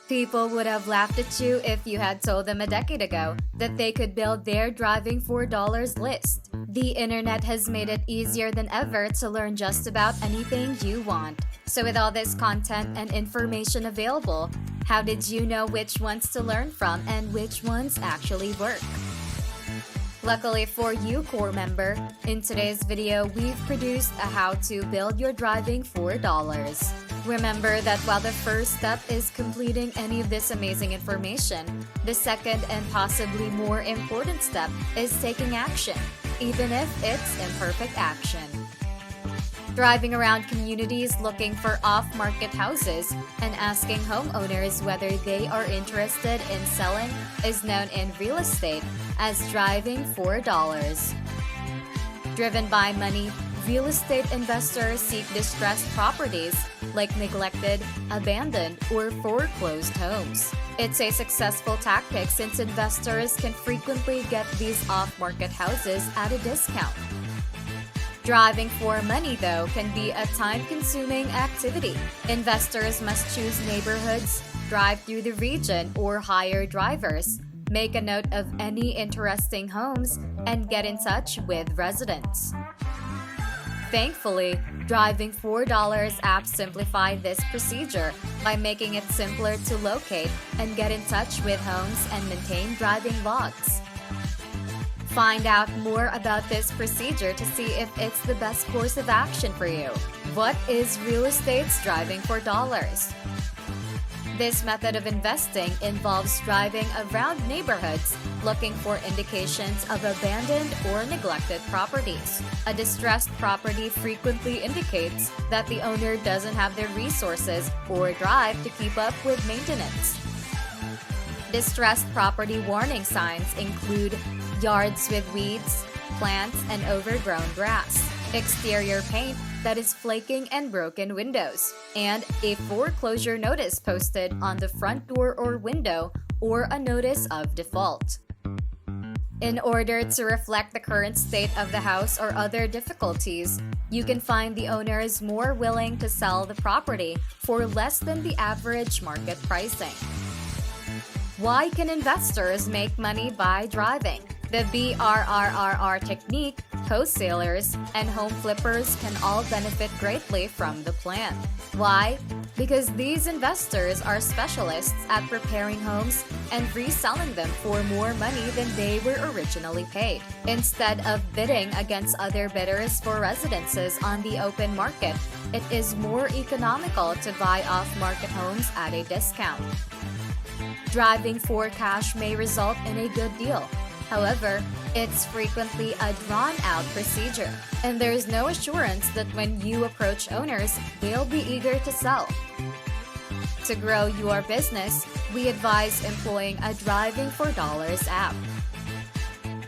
People would have laughed at you if you had told them a decade ago that they could build their driving for dollars list. The internet has made it easier than ever to learn just about anything you want. So with all this content and information available, how did you know which ones to learn from and which ones actually work? Luckily for you, core member, in today's video, we've produced a how to build your driving for dollars. Remember that while the first step is completing any of this amazing information, the second and possibly more important step is taking action, even if it's imperfect action. Driving around communities looking for off-market houses and asking homeowners whether they are interested in selling is known in real estate as driving for dollars. Driven by money, real estate investors seek distressed properties like neglected, abandoned, or foreclosed homes. It's a successful tactic since investors can frequently get these off-market houses at a discount. Driving for money, though, can be a time-consuming activity. Investors must choose neighborhoods, drive through the region, or hire drivers, make a note of any interesting homes, and get in touch with residents. Thankfully, Driving for Dollars apps simplify this procedure by making it simpler to locate and get in touch with homes and maintain driving logs. Find out more about this procedure to see if it's the best course of action for you. What is real estate's driving for dollars? This method of investing involves driving around neighborhoods looking for indications of abandoned or neglected properties. A distressed property frequently indicates that the owner doesn't have the resources or drive to keep up with maintenance. Distressed property warning signs include yards with weeds, plants, and overgrown grass, exterior paint that is flaking and broken windows, and a foreclosure notice posted on the front door or window, or a notice of default. In order to reflect the current state of the house or other difficulties, you can find the owners more willing to sell the property for less than the average market pricing. Why can investors make money by driving? The BRRRR technique, wholesalers, and home flippers can all benefit greatly from the plan. Why? Because these investors are specialists at preparing homes and reselling them for more money than they were originally paid. Instead of bidding against other bidders for residences on the open market, it is more economical to buy off-market homes at a discount. Driving for cash may result in a good deal. However, it's frequently a drawn-out procedure, and there is no assurance that when you approach owners, they'll be eager to sell. To grow your business, we advise employing a Driving for Dollars app.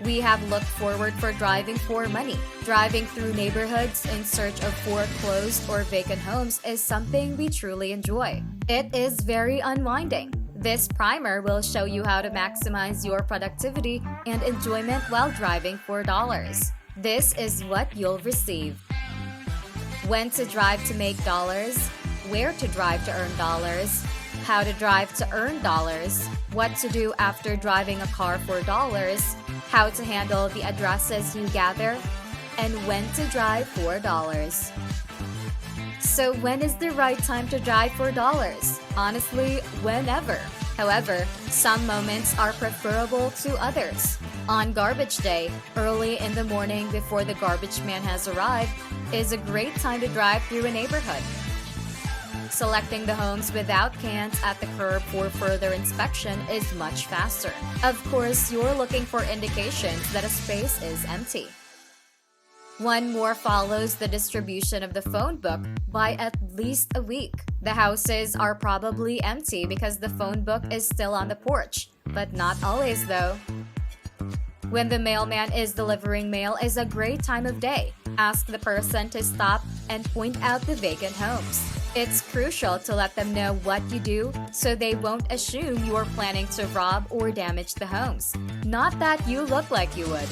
We have looked forward for driving for money. Driving through neighborhoods in search of foreclosed or vacant homes is something we truly enjoy. It is very unwinding. This primer will show you how to maximize your productivity and enjoyment while driving for dollars. This is what you'll receive. When to drive to make dollars, where to drive to earn dollars, how to drive to earn dollars, what to do after driving a car for dollars, how to handle the addresses you gather, and when to drive for dollars. So when is the right time to drive for dollars? Honestly, whenever. However, some moments are preferable to others. On garbage day, early in the morning before the garbage man has arrived, is a great time to drive through a neighborhood. Selecting the homes without cans at the curb for further inspection is much faster. Of course, you're looking for indications that a space is empty. One more follows the distribution of the phone book by at least a week. The houses are probably empty because the phone book is still on the porch, but not always though. When the mailman is delivering mail is a great time of day. Ask the person to stop and point out the vacant homes. It's crucial to let them know what you do so they won't assume you are planning to rob or damage the homes. Not that you look like you would.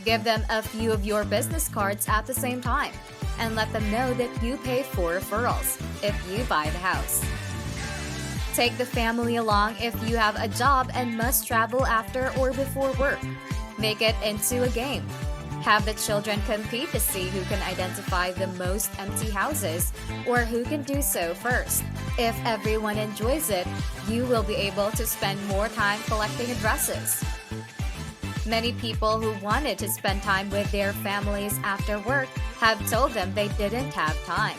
Give them a few of your business cards at the same time and let them know that you pay for referrals if you buy the house. Take the family along if you have a job and must travel after or before work. Make it into a game. Have the children compete to see who can identify the most empty houses or who can do so first. If everyone enjoys it, you will be able to spend more time collecting addresses. Many people who wanted to spend time with their families after work have told them they didn't have time.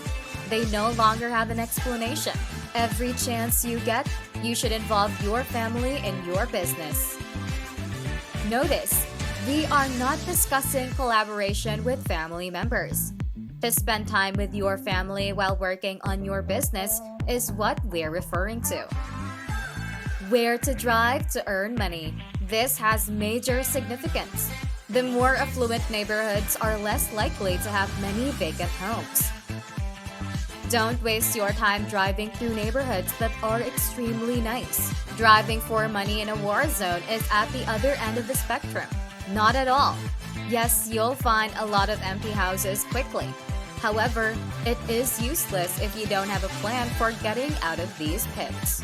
They no longer have an explanation. Every chance you get, you should involve your family in your business. Notice, we are not discussing collaboration with family members. To spend time with your family while working on your business is what we're referring to. Where to drive to earn money. This has major significance. The more affluent neighborhoods are less likely to have many vacant homes. Don't waste your time driving through neighborhoods that are extremely nice. Driving for money in a war zone is at the other end of the spectrum. Not at all. Yes, you'll find a lot of empty houses quickly. However, it is useless if you don't have a plan for getting out of these pits.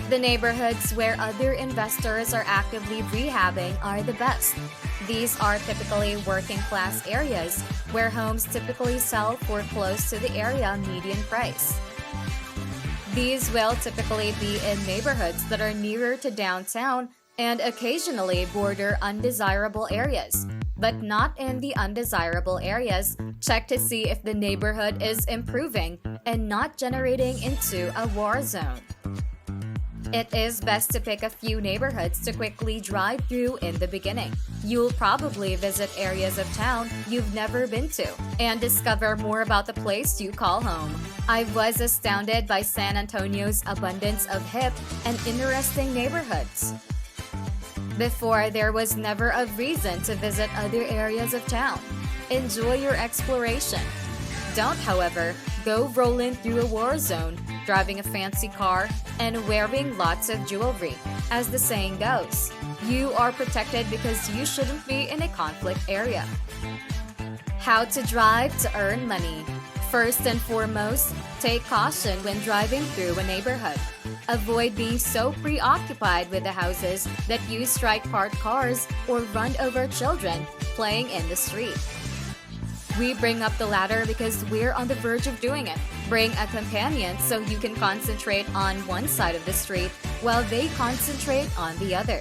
The neighborhoods where other investors are actively rehabbing are the best. These are typically working-class areas where homes typically sell for close to the area median price. These will typically be in neighborhoods that are nearer to downtown and occasionally border undesirable areas. But not in the undesirable areas, check to see if the neighborhood is improving and not generating into a war zone. It is best to pick a few neighborhoods to quickly drive through in the beginning. You'll probably visit areas of town you've never been to and discover more about the place you call home. I was astounded by San Antonio's abundance of hip and interesting neighborhoods. Before, there was never a reason to visit other areas of town. Enjoy your exploration. Don't, however, go rolling through a war zone, driving a fancy car, and wearing lots of jewelry. As the saying goes, you are protected because you shouldn't be in a conflict area. How to drive to earn money. First and foremost, take caution when driving through a neighborhood. Avoid being so preoccupied with the houses that you strike parked cars or run over children playing in the street. We bring up the latter because we're on the verge of doing it. Bring a companion so you can concentrate on one side of the street while they concentrate on the other.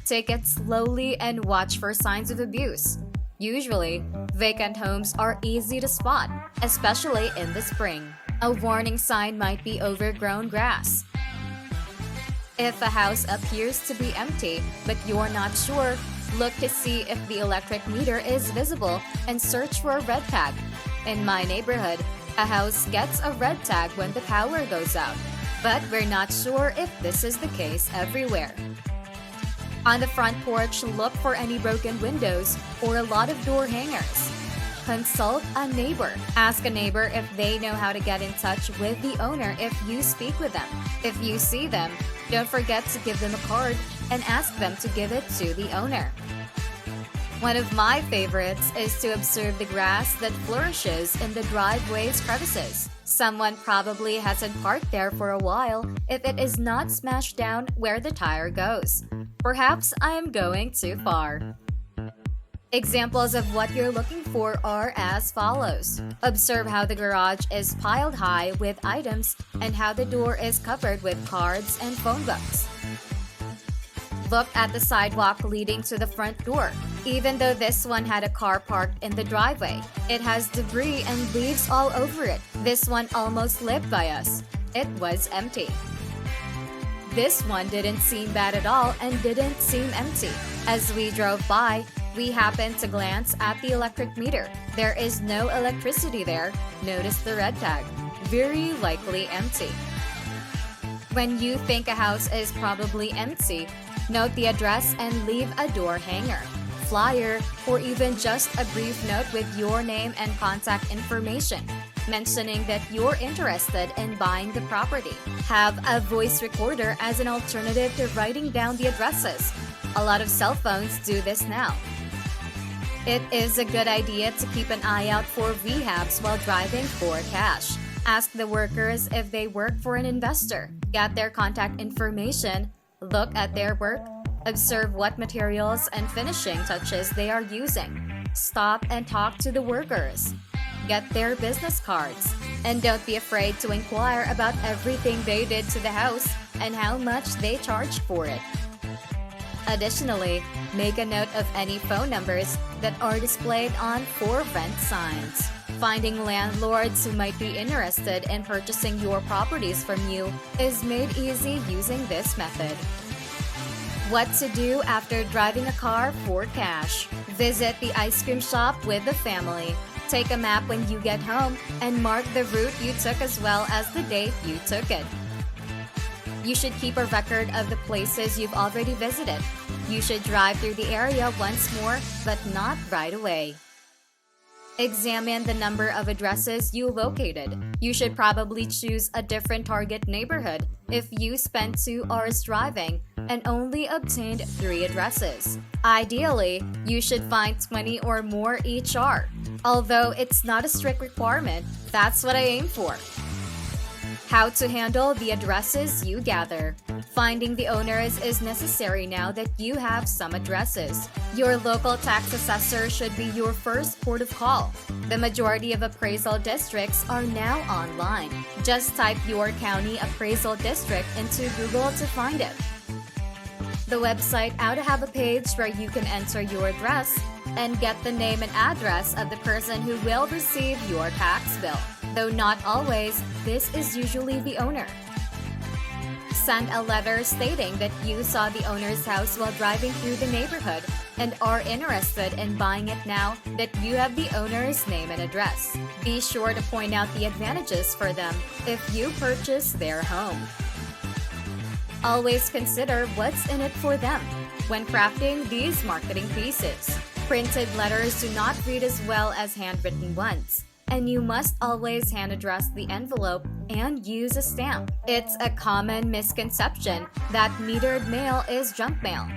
Take it slowly and watch for signs of abuse. Usually, vacant homes are easy to spot, especially in the spring. A warning sign might be overgrown grass. If a house appears to be empty but you're not sure, look to see if the electric meter is visible and search for a red tag. In my neighborhood, a house gets a red tag when the power goes out, but we're not sure if this is the case everywhere. On the front porch, look for any broken windows or a lot of door hangers. Consult a neighbor. Ask a neighbor if they know how to get in touch with the owner if you speak with them. If you see them, don't forget to give them a card and ask them to give it to the owner. One of my favorites is to observe the grass that flourishes in the driveway's crevices. Someone probably hasn't parked there for a while if it is not smashed down where the tire goes. Perhaps I am going too far. Examples of what you're looking for are as follows. Observe how the garage is piled high with items and how the door is covered with cards and phone books. Look at the sidewalk leading to the front door. Even though this one had a car parked in the driveway, it has debris and leaves all over it. This one almost lived by us. It was empty. This one didn't seem bad at all and didn't seem empty. As we drove by, we happened to glance at the electric meter. There is no electricity there. Notice the red tag. Very likely empty. When you think a house is probably empty, note the address and leave a door hanger, flyer, or even just a brief note with your name and contact information, mentioning that you're interested in buying the property. Have a voice recorder as an alternative to writing down the addresses. A lot of cell phones do this now. It is a good idea to keep an eye out for rehabs while driving for cash. Ask the workers if they work for an investor. Get their contact information. Look at their work. Observe what materials and finishing touches they are using. Stop and talk to the workers. Get their business cards. And don't be afraid to inquire about everything they did to the house and how much they charged for it. Additionally, make a note of any phone numbers that are displayed on for rent signs. Finding landlords who might be interested in purchasing your properties from you is made easy using this method. What to do after driving a car for cash. Visit the ice cream shop with the family. Take a map when you get home and mark the route you took as well as the date you took it. You should keep a record of the places you've already visited. You should drive through the area once more, but not right away. Examine the number of addresses you located. You should probably choose a different target neighborhood if you spent 2 hours driving and only obtained 3 addresses. Ideally, you should find 20 or more each hour. Although it's not a strict requirement, that's what I aim for. How to handle the addresses you gather. Finding the owners is necessary now that you have some addresses. Your local tax assessor should be your first port of call. The majority of appraisal districts are now online. Just type your county appraisal district into Google to find it. The website ought to have a page where you can enter your address and get the name and address of the person who will receive your tax bill. Though not always, this is usually the owner. Send a letter stating that you saw the owner's house while driving through the neighborhood and are interested in buying it now that you have the owner's name and address. Be sure to point out the advantages for them if you purchase their home. Always consider what's in it for them when crafting these marketing pieces. Printed letters do not read as well as handwritten ones, and you must always hand address the envelope and use a stamp. It's a common misconception that metered mail is junk mail.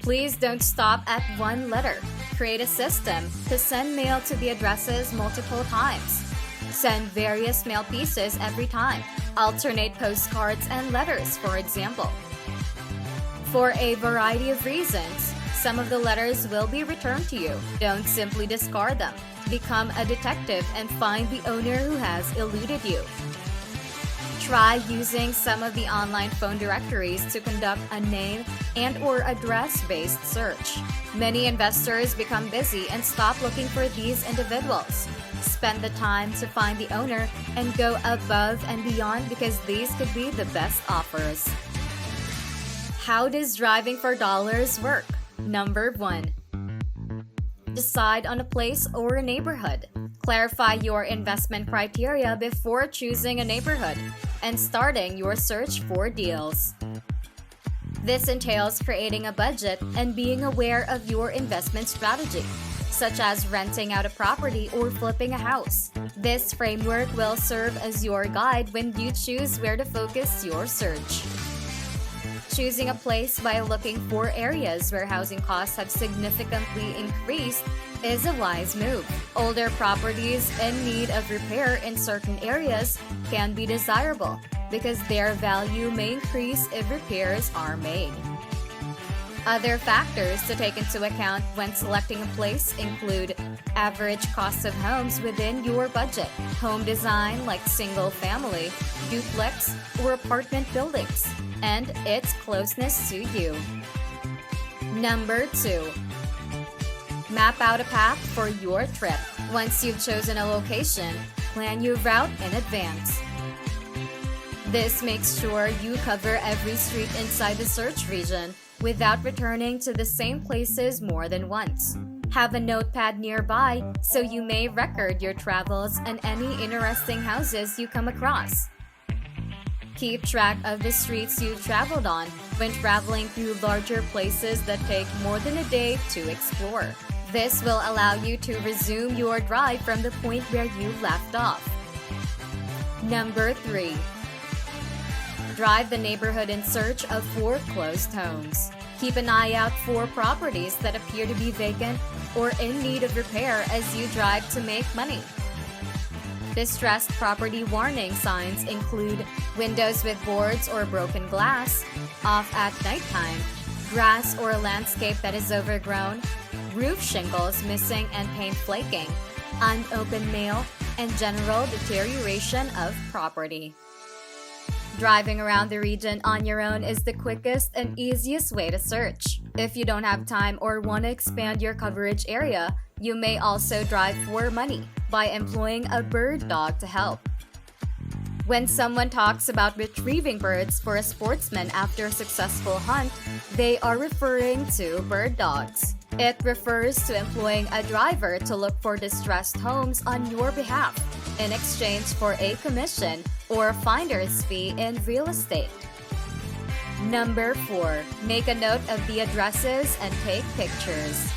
Please don't stop at one letter. Create a system to send mail to the addresses multiple times. Send various mail pieces every time. Alternate postcards and letters, for example. For a variety of reasons, some of the letters will be returned to you. Don't simply discard them. Become a detective and find the owner who has eluded you. Try using some of the online phone directories to conduct a name and/or address-based search. Many investors become busy and stop looking for these individuals. Spend the time to find the owner and go above and beyond because these could be the best offers. How does driving for dollars work? Number 1. Decide on a place or a neighborhood. Clarify your investment criteria before choosing a neighborhood and starting your search for deals. This entails creating a budget and being aware of your investment strategy, such as renting out a property or flipping a house. This framework will serve as your guide when you choose where to focus your search. Choosing a place by looking for areas where housing costs have significantly increased is a wise move. Older properties in need of repair in certain areas can be desirable because their value may increase if repairs are made. Other factors to take into account when selecting a place include average cost of homes within your budget, home design like single-family, duplex, or apartment buildings, and its closeness to you. Number 2. Map out a path for your trip. Once you've chosen a location, plan your route in advance. This makes sure you cover every street inside the search region without returning to the same places more than once. Have a notepad nearby so you may record your travels and any interesting houses you come across. Keep track of the streets you've traveled on when traveling through larger places that take more than a day to explore. This will allow you to resume your drive from the point where you left off. Number 3. Drive the neighborhood in search of foreclosed homes. Keep an eye out for properties that appear to be vacant or in need of repair as you drive to make money. Distressed property warning signs include windows with boards or broken glass, off at nighttime, grass or landscape that is overgrown, roof shingles missing and paint flaking, unopened mail, and general deterioration of property. Driving around the region on your own is the quickest and easiest way to search. If you don't have time or want to expand your coverage area, you may also drive for money by employing a bird dog to help. When someone talks about retrieving birds for a sportsman after a successful hunt, they are referring to bird dogs. It refers to employing a driver to look for distressed homes on your behalf in exchange for a commission or finder's fee in real estate. Number 4. Make a note of the addresses and take pictures.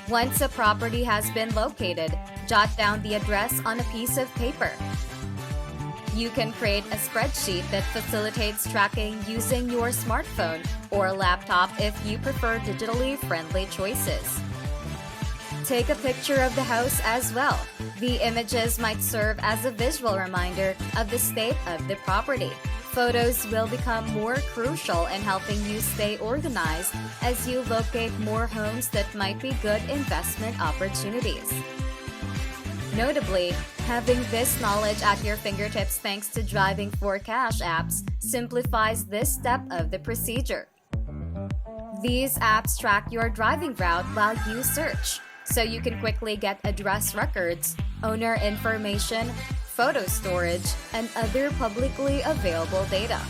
Once a property has been located, jot down the address on a piece of paper. You can create a spreadsheet that facilitates tracking using your smartphone or laptop if you prefer digitally friendly choices. Take a picture of the house as well. The images might serve as a visual reminder of the state of the property. Photos will become more crucial in helping you stay organized as you locate more homes that might be good investment opportunities. Notably, having this knowledge at your fingertips thanks to Driving for Cash apps simplifies this step of the procedure. These apps track your driving route while you search, so you can quickly get address records, owner information, photo storage, and other publicly available data.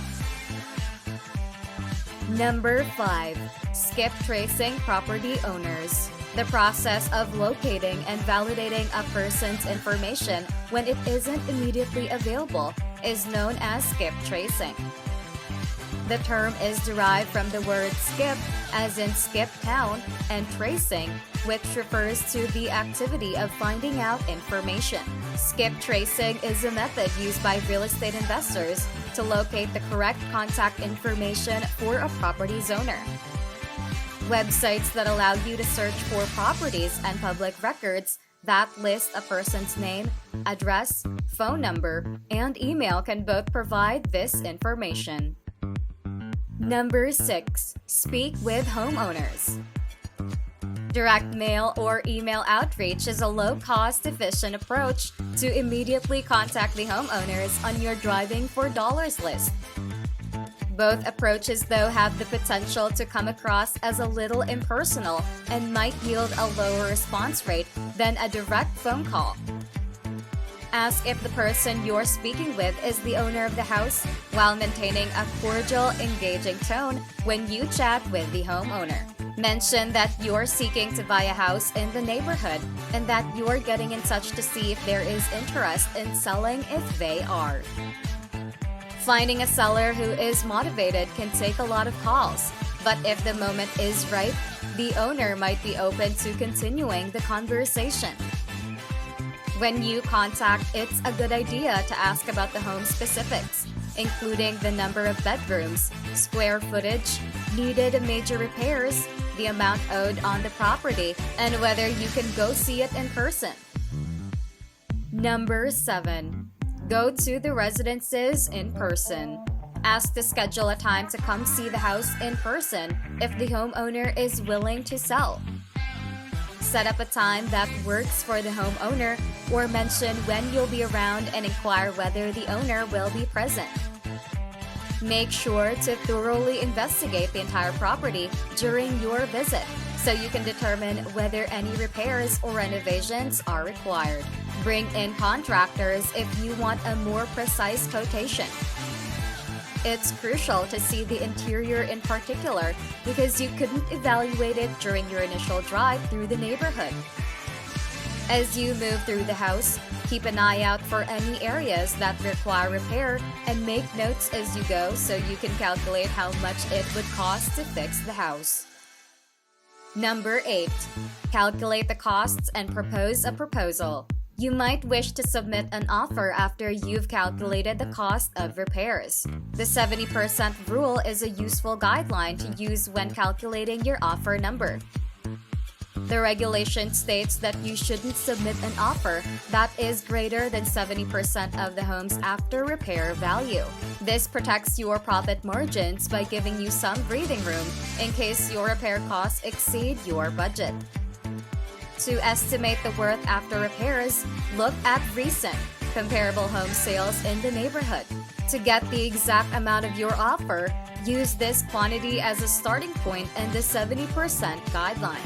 Number 5. Skip tracing property owners. The process of locating and validating a person's information when it isn't immediately available is known as skip tracing. The term is derived from the word skip, as in skip town, and tracing, which refers to the activity of finding out information. Skip tracing is a method used by real estate investors to locate the correct contact information for a property's owner. Websites that allow you to search for properties and public records that list a person's name, address, phone number, and email can both provide this information. Number 6. Speak with homeowners. Direct mail or email outreach is a low-cost, efficient approach to immediately contact the homeowners on your Driving for Dollars list. Both approaches, though, have the potential to come across as a little impersonal and might yield a lower response rate than a direct phone call. Ask if the person you're speaking with is the owner of the house while maintaining a cordial, engaging tone when you chat with the homeowner. Mention that you're seeking to buy a house in the neighborhood and that you're getting in touch to see if there is interest in selling if they are. Finding a seller who is motivated can take a lot of calls, but if the moment is right, the owner might be open to continuing the conversation. When you contact, it's a good idea to ask about the home specifics, including the number of bedrooms, square footage, needed major repairs, the amount owed on the property, and whether you can go see it in person. Number 7. Go to the residences in person. Ask to schedule a time to come see the house in person if the homeowner is willing to sell. Set up a time that works for the homeowner or mention when you'll be around and inquire whether the owner will be present. Make sure to thoroughly investigate the entire property during your visit so you can determine whether any repairs or renovations are required. Bring in contractors if you want a more precise quotation. It's crucial to see the interior in particular because you couldn't evaluate it during your initial drive through the neighborhood. As you move through the house, keep an eye out for any areas that require repair and make notes as you go so you can calculate how much it would cost to fix the house. Number 8. Calculate the costs and propose a proposal. You might wish to submit an offer after you've calculated the cost of repairs. The 70% rule is a useful guideline to use when calculating your offer number. The regulation states that you shouldn't submit an offer that is greater than 70% of the home's after repair value. This protects your profit margins by giving you some breathing room in case your repair costs exceed your budget. To estimate the worth after repairs, look at recent, comparable home sales in the neighborhood. To get the exact amount of your offer, use this quantity as a starting point and the 70% guideline.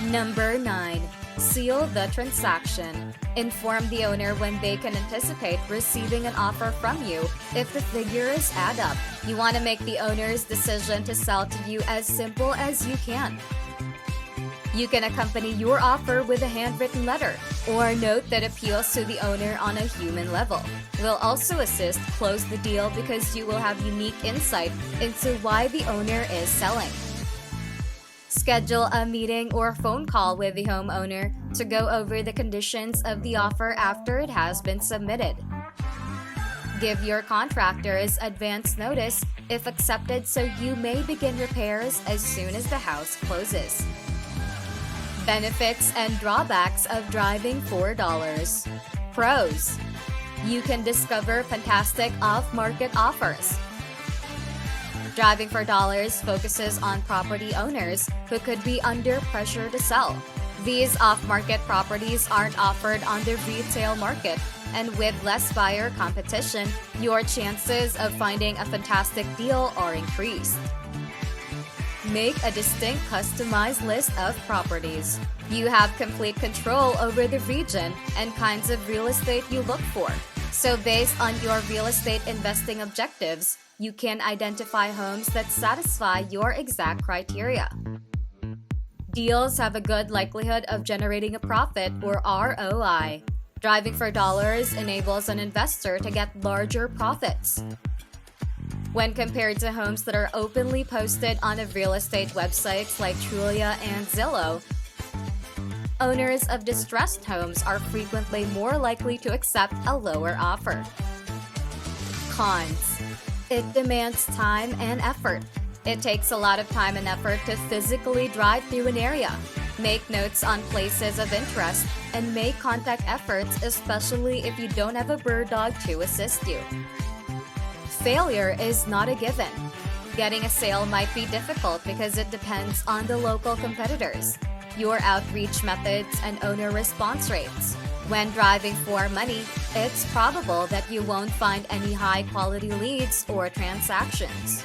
Number 9. Seal the transaction. Inform the owner when they can anticipate receiving an offer from you if the figures add up. You want to make the owner's decision to sell to you as simple as you can. You can accompany your offer with a handwritten letter or note that appeals to the owner on a human level. We'll also assist close the deal because you will have unique insight into why the owner is selling. Schedule a meeting or phone call with the homeowner to go over the conditions of the offer after it has been submitted. Give your contractors advance notice if accepted so you may begin repairs as soon as the house closes. Benefits and drawbacks of driving for dollars. Pros: you can discover fantastic off-market offers. Driving for dollars focuses on property owners who could be under pressure to sell. These off-market properties aren't offered on the retail market, and with less buyer competition, your chances of finding a fantastic deal are increased. Make a distinct customized list of properties. You have complete control over the region and kinds of real estate you look for. So based on your real estate investing objectives, you can identify homes that satisfy your exact criteria. Deals have a good likelihood of generating a profit or ROI. Driving for dollars enables an investor to get larger profits. When compared to homes that are openly posted on the real estate websites like Trulia and Zillow, owners of distressed homes are frequently more likely to accept a lower offer. Cons: it demands time and effort. It takes a lot of time and effort to physically drive through an area, make notes on places of interest, and make contact efforts, especially if you don't have a bird dog to assist you. Failure is not a given. Getting a sale might be difficult because it depends on the local competitors, your outreach methods, and owner response rates. When driving for money, it's probable that you won't find any high-quality leads or transactions.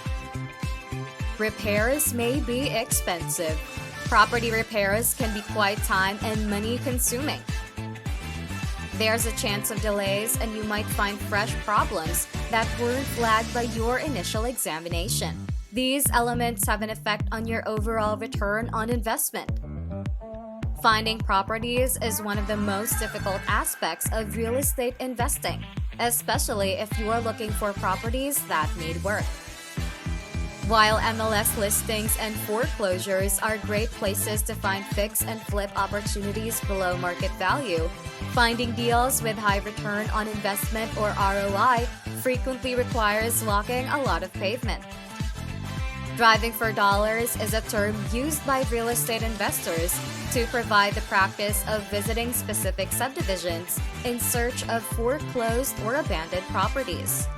Repairs may be expensive. Property repairs can be quite time and money-consuming. There's a chance of delays, and you might find fresh problems that weren't flagged by your initial examination. These elements have an effect on your overall return on investment. Finding properties is one of the most difficult aspects of real estate investing, especially if you are looking for properties that need work. While MLS listings and foreclosures are great places to find fix and flip opportunities below market value, finding deals with high return on investment or ROI frequently requires walking a lot of pavement. Driving for dollars is a term used by real estate investors to provide the practice of visiting specific subdivisions in search of foreclosed or abandoned properties.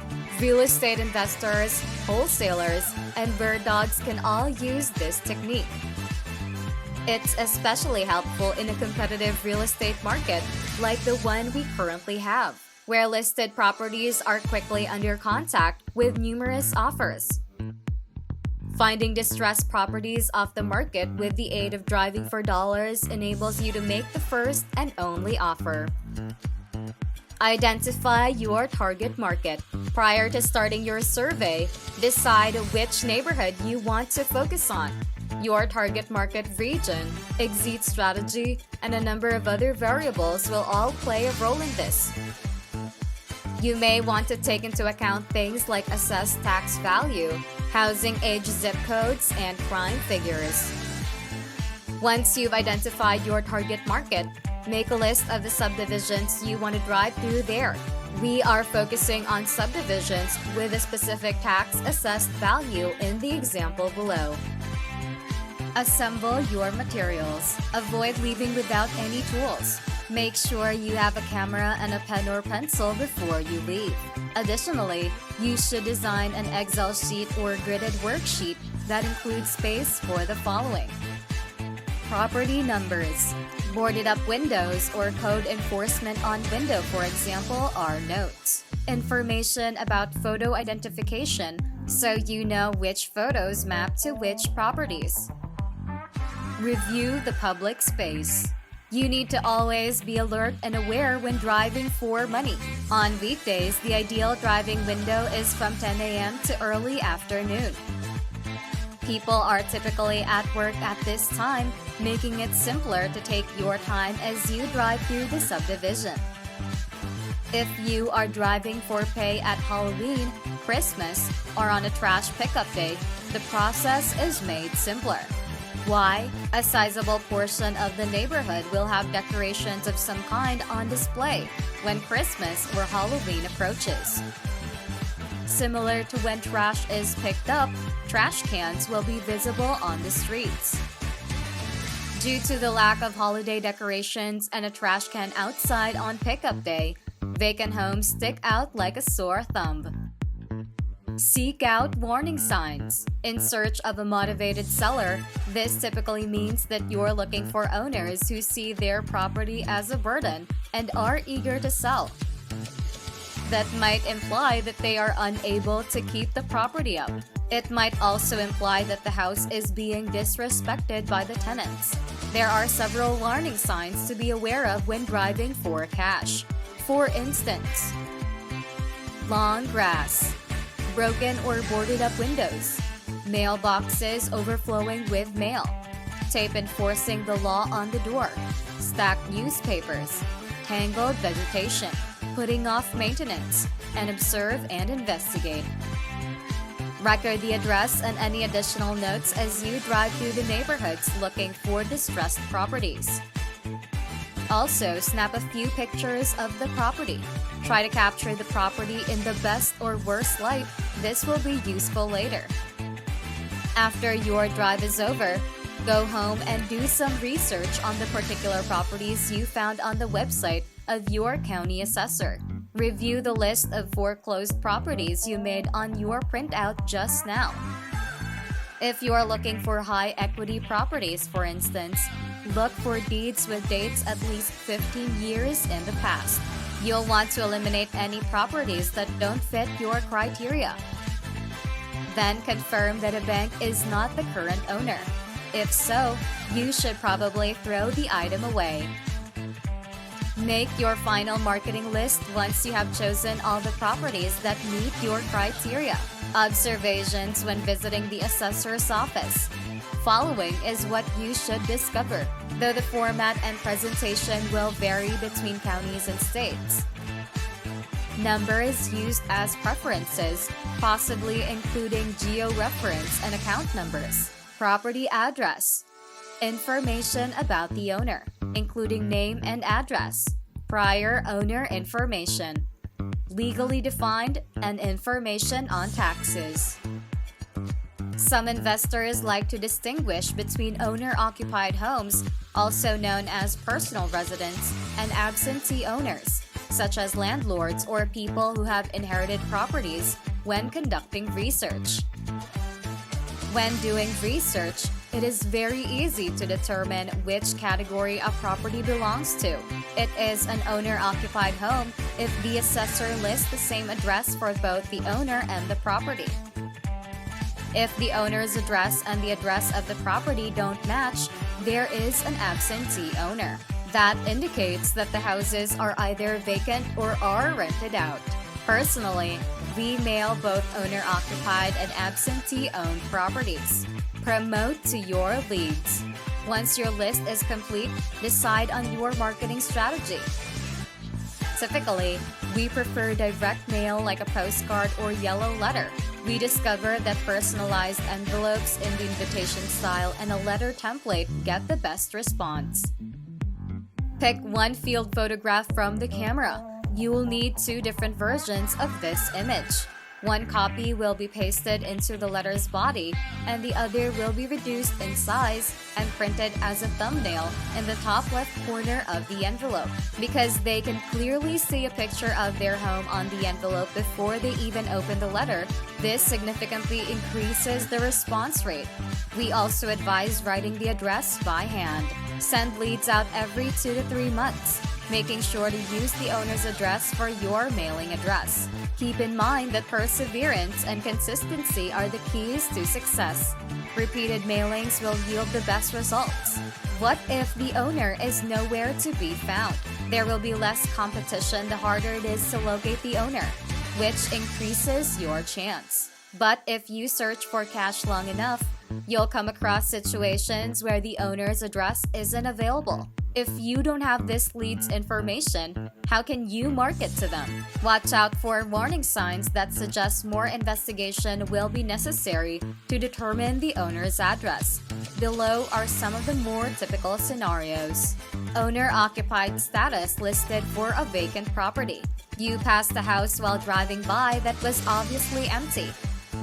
Real estate investors, wholesalers, and bird dogs can all use this technique. It's especially helpful in a competitive real estate market like the one we currently have, where listed properties are quickly under contact with numerous offers. Finding distressed properties off the market with the aid of driving for dollars enables you to make the first and only offer. Identify your target market. Prior to starting your survey, decide which neighborhood you want to focus on. Your target market region, exit strategy, and a number of other variables will all play a role in this. You may want to take into account things like assessed tax value, housing age zip codes, and crime figures. Once you've identified your target market, make a list of the subdivisions you want to drive through there. We are focusing on subdivisions with a specific tax assessed value in the example below. Assemble your materials. Avoid leaving without any tools. Make sure you have a camera and a pen or pencil before you leave. Additionally, you should design an Excel sheet or gridded worksheet that includes space for the following: property numbers. Boarded up windows or code enforcement on window, for example, are notes. Information about photo identification, so you know which photos map to which properties. Review the public space. You need to always be alert and aware when driving for money. On weekdays, the ideal driving window is from 10 a.m. to early afternoon. People are typically at work at this time, making it simpler to take your time as you drive through the subdivision. If you are driving for pay at Halloween, Christmas, or on a trash pickup day, the process is made simpler. Why? A sizable portion of the neighborhood will have decorations of some kind on display when Christmas or Halloween approaches. Similar to when trash is picked up, trash cans will be visible on the streets. Due to the lack of holiday decorations and a trash can outside on pickup day, vacant homes stick out like a sore thumb. Seek out warning signs. In search of a motivated seller, this typically means that you're looking for owners who see their property as a burden and are eager to sell. That might imply that they are unable to keep the property up. It might also imply that the house is being disrespected by the tenants. There are several warning signs to be aware of when driving for cash. For instance, long grass, broken or boarded up windows, mailboxes overflowing with mail, tape enforcing the law on the door, stacked newspapers, tangled vegetation, putting off maintenance, and observe and investigate. Record the address and any additional notes as you drive through the neighborhoods looking for distressed properties. Also, snap a few pictures of the property. Try to capture the property in the best or worst light. This will be useful later. After your drive is over, go home and do some research on the particular properties you found on the website of your county assessor. Review the list of foreclosed properties you made on your printout just now. If you are looking for high equity properties, for instance, look for deeds with dates at least 15 years in the past. You'll want to eliminate any properties that don't fit your criteria. Then confirm that a bank is not the current owner. If so, you should probably throw the item away. Make your final marketing list once you have chosen all the properties that meet your criteria. Observations when visiting the assessor's office. Following is what you should discover, though the format and presentation will vary between counties and states. Numbers used as preferences, possibly including geo-reference and account numbers. Property address. Information about the owner, including name and address. Prior owner information. Legally defined, and information on taxes. Some investors like to distinguish between owner-occupied homes, also known as personal residents, and absentee owners, such as landlords or people who have inherited properties, when conducting research. When doing research, it is very easy to determine which category a property belongs to. It is an owner-occupied home if the assessor lists the same address for both the owner and the property. If the owner's address and the address of the property don't match, there is an absentee owner. That indicates that the houses are either vacant or are rented out. Personally, we mail both owner-occupied and absentee-owned properties. Promote to your leads. Once your list is complete, decide on your marketing strategy. Typically, we prefer direct mail like a postcard or yellow letter. We discover that personalized envelopes in the invitation style and a letter template get the best response. Pick one field photograph from the camera. You will need 2 different versions of this image. One copy will be pasted into the letter's body, and the other will be reduced in size and printed as a thumbnail in the top left corner of the envelope. Because they can clearly see a picture of their home on the envelope before they even open the letter, this significantly increases the response rate. We also advise writing the address by hand. Send leads out every 2 to 3 months, making sure to use the owner's address for your mailing address. Keep in mind that perseverance and consistency are the keys to success. Repeated mailings will yield the best results. What if the owner is nowhere to be found? There will be less competition the harder it is to locate the owner, which increases your chance. But if you search for cash long enough, you'll come across situations where the owner's address isn't available. If you don't have this lead's information, how can you market to them? Watch out for warning signs that suggest more investigation will be necessary to determine the owner's address. Below are some of the more typical scenarios. Owner-occupied status listed for a vacant property. You passed a house while driving by that was obviously empty,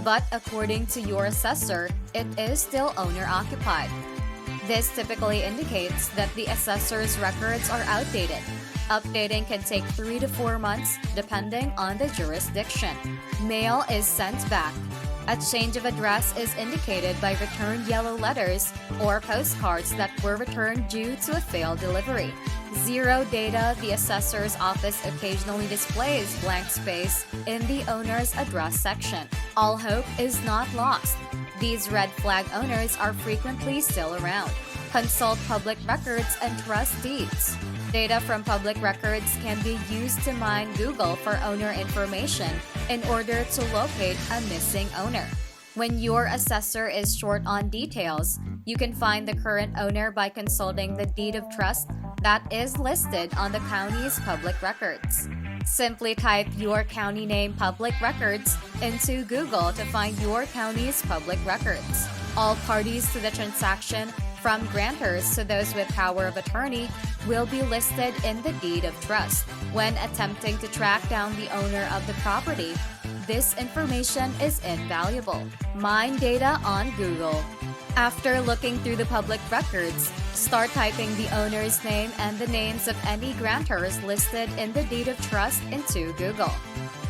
but according to your assessor, it is still owner-occupied. This typically indicates that the assessor's records are outdated. Updating can take 3 to 4 months depending on the jurisdiction. Mail is sent back. A change of address is indicated by returned yellow letters or postcards that were returned due to a failed delivery. Zero data, the assessor's office occasionally displays blank space in the owner's address section. All hope is not lost. These red flag owners are frequently still around. Consult public records and trust deeds. Data from public records can be used to mine Google for owner information in order to locate a missing owner. When your assessor is short on details, you can find the current owner by consulting the deed of trust that is listed on the county's public records. Simply type your county name public records into Google to find your county's public records. All parties to the transaction, from grantors to those with power of attorney, will be listed in the deed of trust. When attempting to track down the owner of the property, this information is invaluable. Mine data on Google. After looking through the public records, start typing the owner's name and the names of any grantors listed in the deed of trust into Google.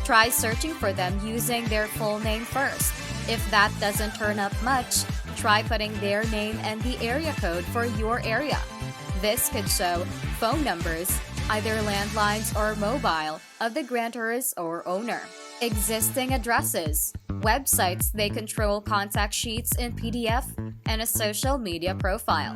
Try searching for them using their full name first. If that doesn't turn up much, try putting their name and the area code for your area. This could show phone numbers, either landlines or mobile, of the grantors or owner. Existing addresses, websites they control, contact sheets in PDF, and a social media profile.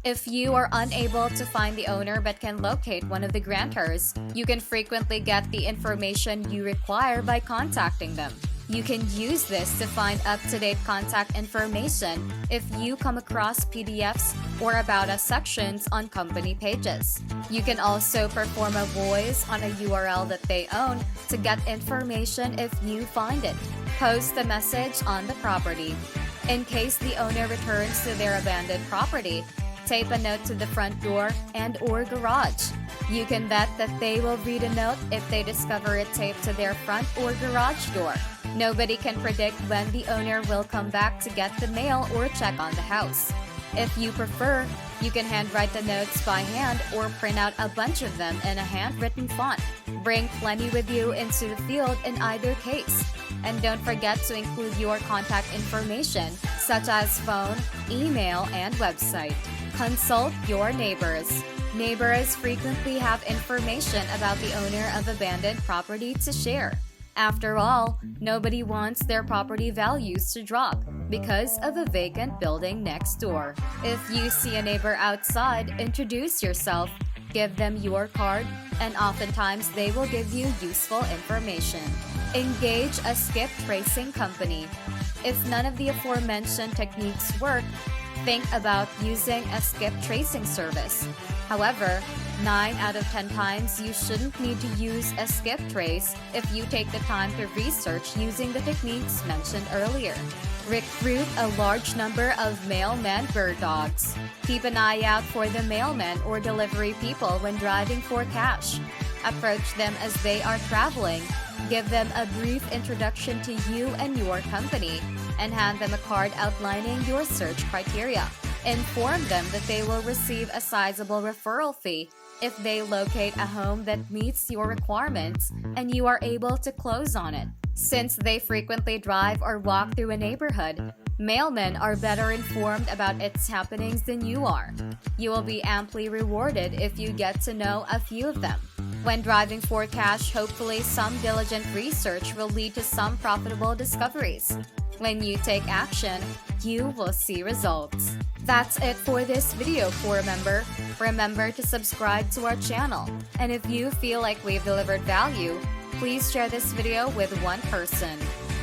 If you are unable to find the owner but can locate one of the grantors, you can frequently get the information you require by contacting them. You can use this to find up-to-date contact information if you come across PDFs or About Us sections on company pages. You can also perform a voice on a URL that they own to get information if you find it. Post a message on the property. In case the owner returns to their abandoned property, tape a note to the front door and/or garage. You can bet that they will read a note if they discover it taped to their front or garage door. Nobody can predict when the owner will come back to get the mail or check on the house. If you prefer, you can handwrite the notes by hand or print out a bunch of them in a handwritten font. Bring plenty with you into the field in either case. And don't forget to include your contact information, such as phone, email, and website. Consult your neighbors. Neighbors frequently have information about the owner of abandoned property to share. After all, nobody wants their property values to drop because of a vacant building next door. If you see a neighbor outside, introduce yourself, give them your card, and oftentimes they will give you useful information. Engage a skip tracing company. If none of the aforementioned techniques work, think about using a skip tracing service. However, 9 out of 10 times you shouldn't need to use a skip trace if you take the time to research using the techniques mentioned earlier. Recruit a large number of mailman bird dogs. Keep an eye out for the mailman or delivery people when driving for cash. Approach them as they are traveling, give them a brief introduction to you and your company, and hand them a card outlining your search criteria. Inform them that they will receive a sizable referral fee if they locate a home that meets your requirements and you are able to close on it. Since they frequently drive or walk through a neighborhood, mailmen are better informed about its happenings than you are. You will be amply rewarded if you get to know a few of them. When driving for cash, hopefully some diligent research will lead to some profitable discoveries. When you take action, you will see results. That's it for this video, core member. Remember to subscribe to our channel. And if you feel like we've delivered value, please share this video with one person.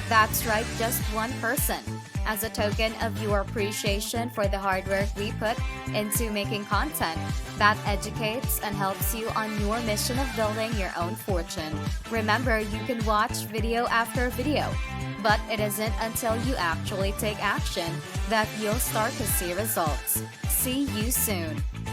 That's right, just one person, as a token of your appreciation for the hard work we put into making content that educates and helps you on your mission of building your own fortune. Remember, you can watch video after video, but it isn't until you actually take action that you'll start to see results. See you soon.